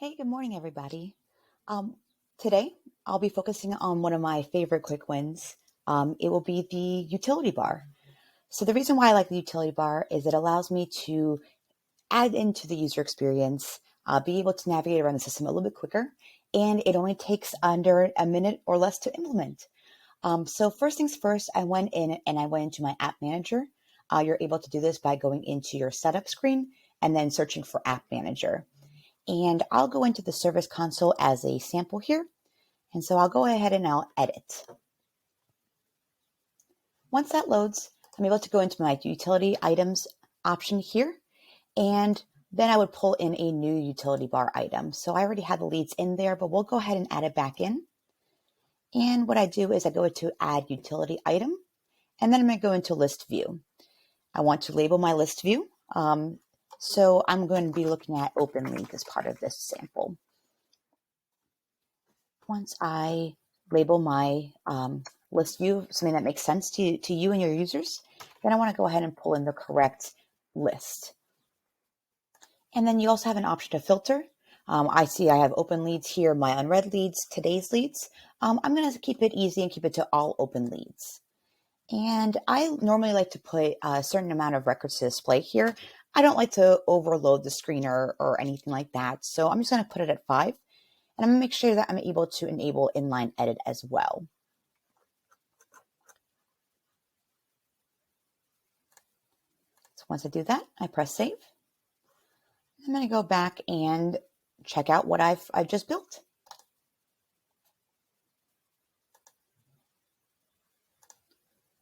Hey, good morning, everybody. Um, Today, I'll be focusing on one of my favorite quick wins. It will be the utility bar. So the reason why I like the utility bar is it allows me to add into the user experience, be able to navigate around the system a little bit quicker, and it only takes under a minute or less to implement. So first things first, I went in and I went into my app manager. You're able to do this by going into your setup screen and then searching for app manager. And I'll go into the service console as a sample here. And so I'll go ahead and I'll edit. Once that loads, I'm able to go into my utility items option here. And then I would pull in a new utility bar item. So I already had the leads in there, but we'll go ahead and add it back in. And what I do is I go to add utility item, and then I'm going to go into list view. I want to label my list view. So I'm going to be looking at open link as part of this sample. Once I label my list view, something that makes sense to you and your users, then I want to go ahead and pull in the correct list. And then you also have an option to filter. I see I have open leads here, my unread leads, today's leads. I'm going to keep it easy and keep it to all open leads. And I normally like to put a certain amount of records to display here. I don't like to overload the screen or anything like that. So I'm just going to put it at 5. And I'm going to make sure that I'm able to enable inline edit as well. So once I do that, I press save. I'm going to go back and check out what I've just built.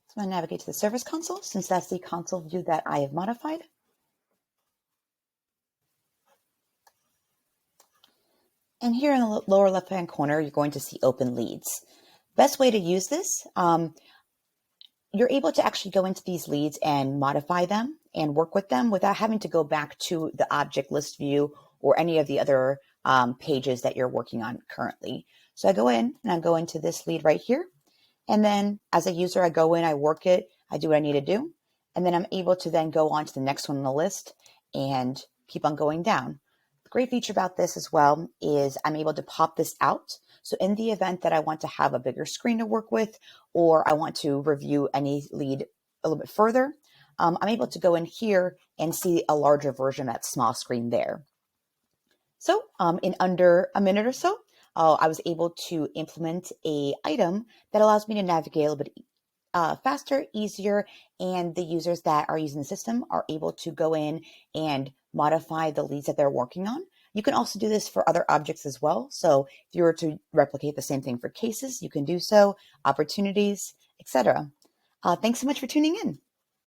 So I'm going to navigate to the service console, since that's the console view that I have modified. And here in the lower left-hand corner, you're going to see open leads. Best way to use this, you're able to actually go into these leads and modify them and work with them without having to go back to the object list view or any of the other pages that you're working on currently. So I go in and I go into this lead right here. And then as a user, I go in, I work it, I do what I need to do. And then I'm able to then go on to the next one on the list and keep on going down. The great feature about this as well is I'm able to pop this out. So in the event that I want to have a bigger screen to work with, or I want to review any lead a little bit further, I'm able to go in here and see a larger version of that small screen there. So in under a minute or so, I was able to implement a item that allows me to navigate a little bit faster, easier, and the users that are using the system are able to go in and modify the leads that they're working on. You can also do this for other objects as well. So if you were to replicate the same thing for cases, you can do so, opportunities, etc. Thanks so much for tuning in.